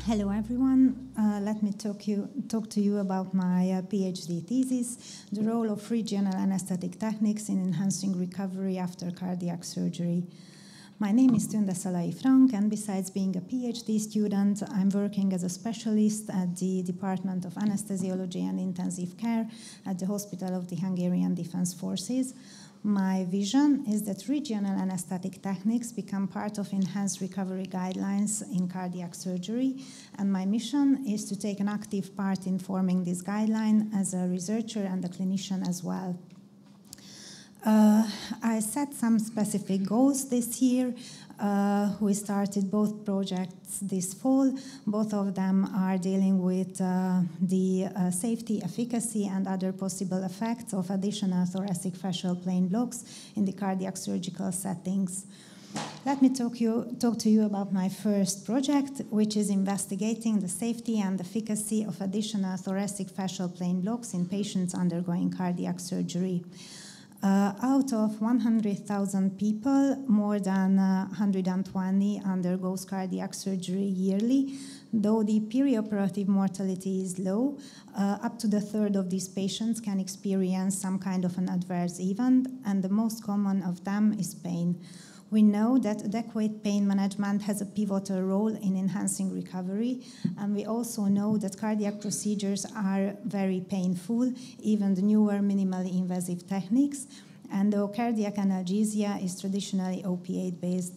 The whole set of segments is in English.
Hello everyone, let me talk to you about my PhD thesis, the role of regional anesthetic techniques in enhancing recovery after cardiac surgery. My name is Tünde Szalay-Frank, and besides being a PhD student, I'm working as a specialist at the Department of Anesthesiology and Intensive Care at the Hospital of the Hungarian Defense Forces. My vision is that regional anesthetic techniques become part of enhanced recovery guidelines in cardiac surgery, and my mission is to take an active part in forming this guideline as a researcher and a clinician as well. I set some specific goals this year. We started both projects this fall. Both of them are dealing with the safety, efficacy, and other possible effects of additional thoracic fascial plane blocks in the cardiac surgical settings. Let me talk to you about my first project, which is investigating the safety and efficacy of additional thoracic fascial plane blocks in patients undergoing cardiac surgery. Out of 100,000 people, more than 120 undergoes cardiac surgery yearly. Though the perioperative mortality is low, up to a third of these patients can experience some kind of an adverse event, and the most common of them is pain. We know that adequate pain management has a pivotal role in enhancing recovery, and we also know that cardiac procedures are very painful, even the newer minimally invasive techniques, and though cardiac analgesia is traditionally opiate-based.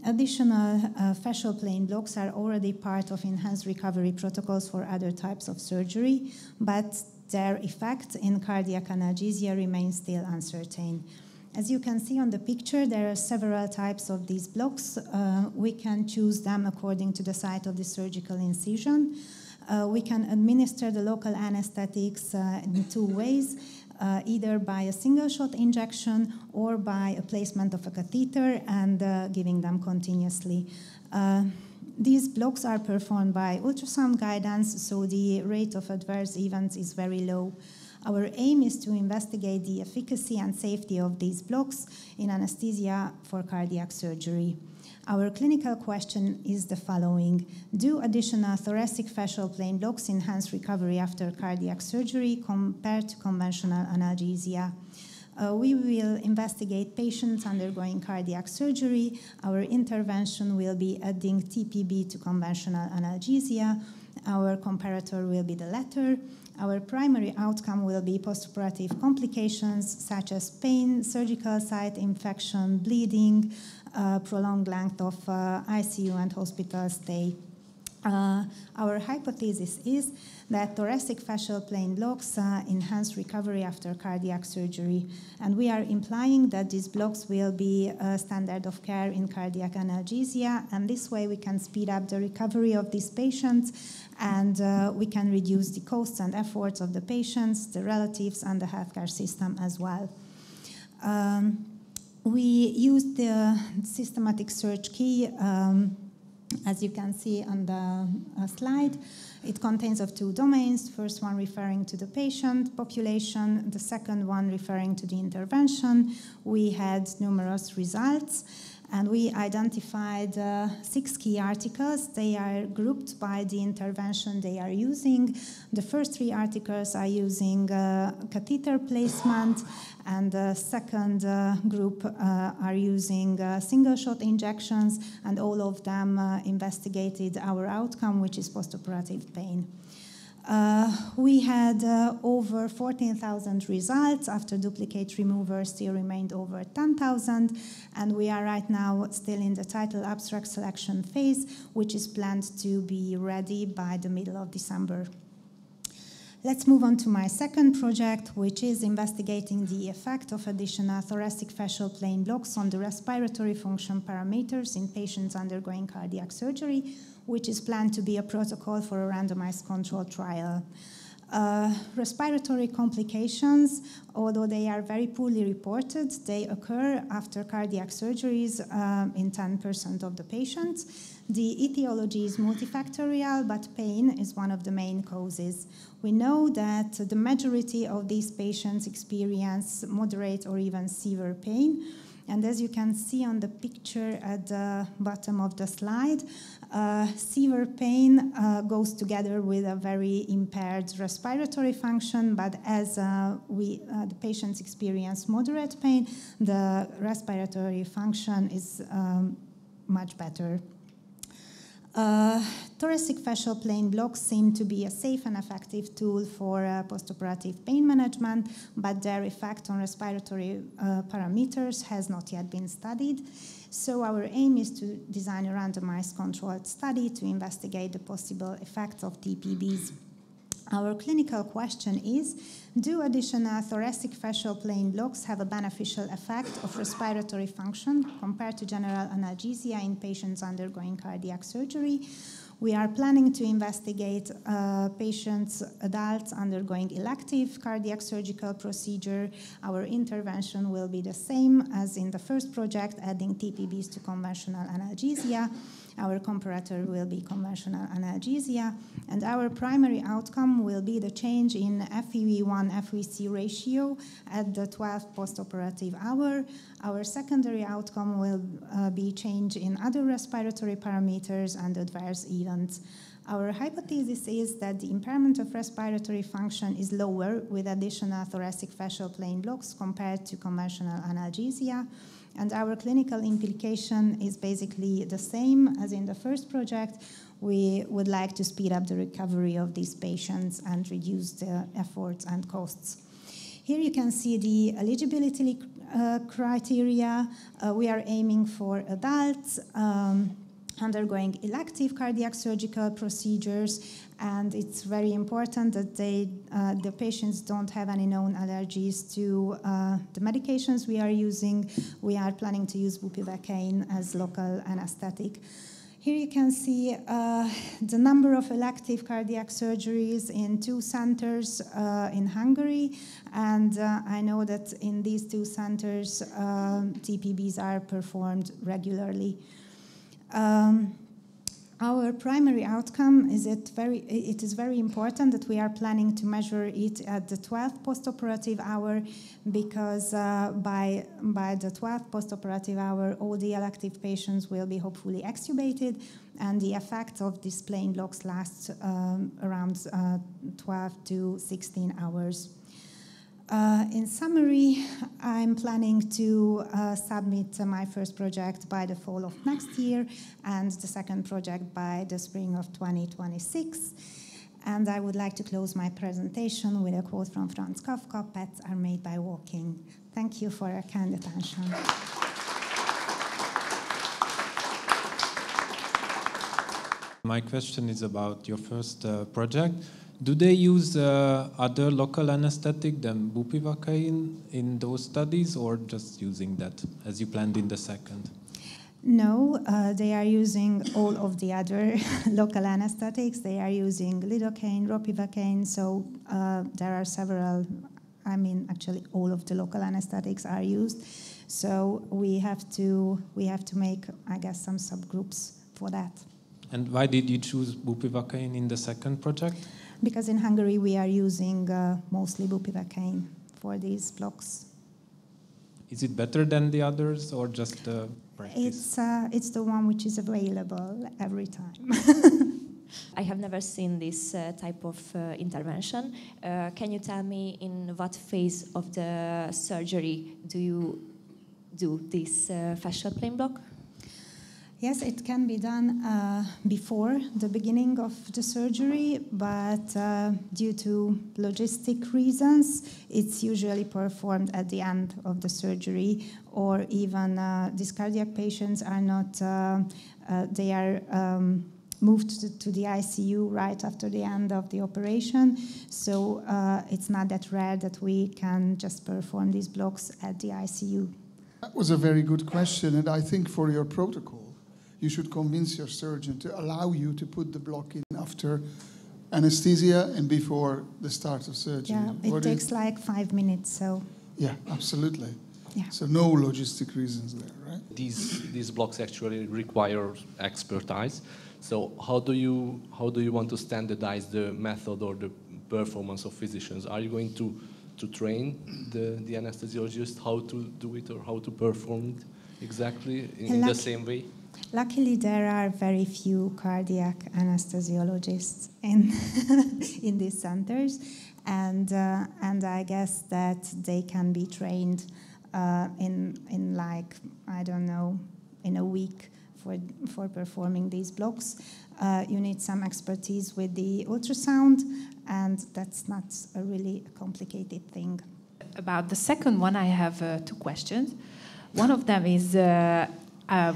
Additional fascial plane blocks are already part of enhanced recovery protocols for other types of surgery, but their effect in cardiac analgesia remains still uncertain. As you can see on the picture, there are several types of these blocks. We can choose them according to the site of the surgical incision. We can administer the local anesthetics in two ways, either by a single-shot injection or by a placement of a catheter and giving them continuously. These blocks are performed by ultrasound guidance, so the rate of adverse events is very low. Our aim is to investigate the efficacy and safety of these blocks in anesthesia for cardiac surgery. Our clinical question is the following: do additional thoracic fascial plane blocks enhance recovery after cardiac surgery compared to conventional analgesia? We will investigate patients undergoing cardiac surgery. Our intervention will be adding TPB to conventional analgesia. Our comparator will be the latter. Our primary outcome will be postoperative complications such as pain, surgical site infection, bleeding, prolonged length of ICU and hospital stay. Our hypothesis is that thoracic fascial plane blocks enhance recovery after cardiac surgery, and we are implying that these blocks will be a standard of care in cardiac analgesia, and this way we can speed up the recovery of these patients, and we can reduce the costs and efforts of the patients, the relatives, and the healthcare system as well. We used the systematic search key. As you can see on the slide, it contains of two domains, first one referring to the patient population, the second one referring to the intervention. We had numerous results, and we identified 6 key articles. They are grouped by the intervention they are using. The first 3 articles are using catheter placement, and the second group are using single-shot injections, and all of them investigated our outcome, which is postoperative pain. We had over 14,000 results. After duplicate remover, still remained over 10,000, and we are right now still in the title abstract selection phase, which is planned to be ready by the middle of December. Let's move on to my second project, which is investigating the effect of additional thoracic fascial plane blocks on the respiratory function parameters in patients undergoing cardiac surgery, which is planned to be a protocol for a randomized controlled trial. Respiratory complications, although they are very poorly reported, they occur after cardiac surgeries in 10% of the patients. The etiology is multifactorial, but pain is one of the main causes. We know that the majority of these patients experience moderate or even severe pain, And as you can see on the picture at the bottom of the slide, severe pain goes together with a very impaired respiratory function, but as the patients experience moderate pain, the respiratory function is much better. Thoracic fascial plane blocks seem to be a safe and effective tool for postoperative pain management, but their effect on respiratory parameters has not yet been studied. So our aim is to design a randomized controlled study to investigate the possible effects of TPBs. Our clinical question is, do additional thoracic fascial plane blocks have a beneficial effect of respiratory function compared to general analgesia in patients undergoing cardiac surgery? We are planning to investigate patients, adults undergoing elective cardiac surgical procedure. Our intervention will be the same as in the first project, adding TPBs to conventional analgesia. Our comparator will be conventional analgesia, and our primary outcome will be the change in FEV1-FVC ratio at the 12th postoperative hour. Our secondary outcome will be change in other respiratory parameters and adverse events. Our hypothesis is that the impairment of respiratory function is lower with additional thoracic fascial plane blocks compared to conventional analgesia. And our clinical implication is basically the same as in the first project. We would like to speed up the recovery of these patients and reduce the efforts and costs. Here you can see the eligibility criteria. We are aiming for adults undergoing elective cardiac surgical procedures, and it's very important that the patients don't have any known allergies to the medications we are using. We are planning to use bupivacaine as local anesthetic. Here you can see the number of elective cardiac surgeries in 2 centers in Hungary, and I know that in these 2 centers TPBs are performed regularly. Our primary outcome is it is very important that we are planning to measure it at the 12th postoperative hour, because by the 12th postoperative hour, all the elective patients will be hopefully extubated, and the effect of these plane blocks lasts around 12 to 16 hours. In summary, I'm planning to submit my first project by the fall of next year and the second project by the spring of 2026. And I would like to close my presentation with a quote from Franz Kafka: "Pets are made by walking." Thank you for your kind attention. My question is about your first project. Do they use other local anesthetic than bupivacaine in those studies, or just using that as you planned in the second? No, they are using all of the other local anesthetics. They are using lidocaine, ropivacaine, so there are several, actually all of the local anesthetics are used. So we have to make, I guess, some subgroups for that. And why did you choose bupivacaine in the second project? Because in Hungary we are using mostly bupivacaine for these blocks. Is it better than the others, or just the practice? It's the one which is available every time. I have never seen this type of intervention. Can you tell me in what phase of the surgery do you do this fascial plane block? Yes, it can be done before the beginning of the surgery, but due to logistic reasons, it's usually performed at the end of the surgery, or even these cardiac patients are not, they are moved to the ICU right after the end of the operation, so it's not that rare that we can just perform these blocks at the ICU. That was a very good question, and I think for your protocol, you should convince your surgeon to allow you to put the block in after anesthesia and before the start of surgery. Yeah, it takes like 5 minutes, so... Yeah, absolutely. Yeah. So no logistic reasons there, right? These blocks actually require expertise. So how do you want to standardize the method or the performance of physicians? Are you going to to train the anesthesiologist how to do it or how to perform it exactly in the same way? Luckily, there are very few cardiac anesthesiologists in these centers, and I guess that they can be trained in like, I don't know, in a week for performing these blocks. You need some expertise with the ultrasound, and that's not a really complicated thing. About the second one, I have 2 questions. One of them is,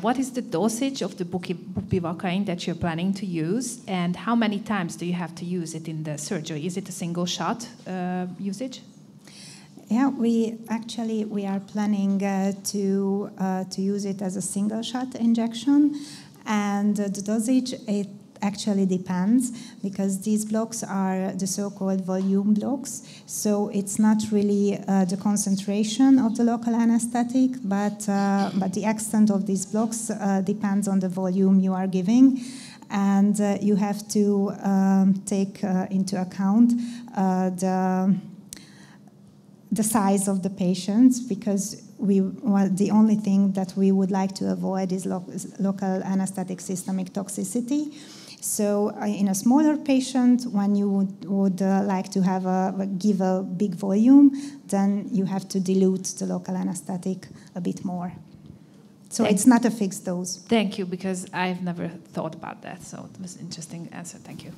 what is the dosage of the bupivacaine that you're planning to use, and how many times do you have to use it in the surgery? Is it a single shot usage? Yeah, we are planning to use it as a single shot injection, and the dosage, it actually depends, because these blocks are the so-called volume blocks, so it's not really the concentration of the local anesthetic, but the extent of these blocks depends on the volume you are giving, and you have to take into account the size of the patients, because the only thing that we would like to avoid is local anesthetic systemic toxicity. So in a smaller patient, when you would like to give a big volume, then you have to dilute the local anesthetic a bit more. So it's not a fixed dose. Thank you, because I've never thought about that, so it was an interesting answer. Thank you.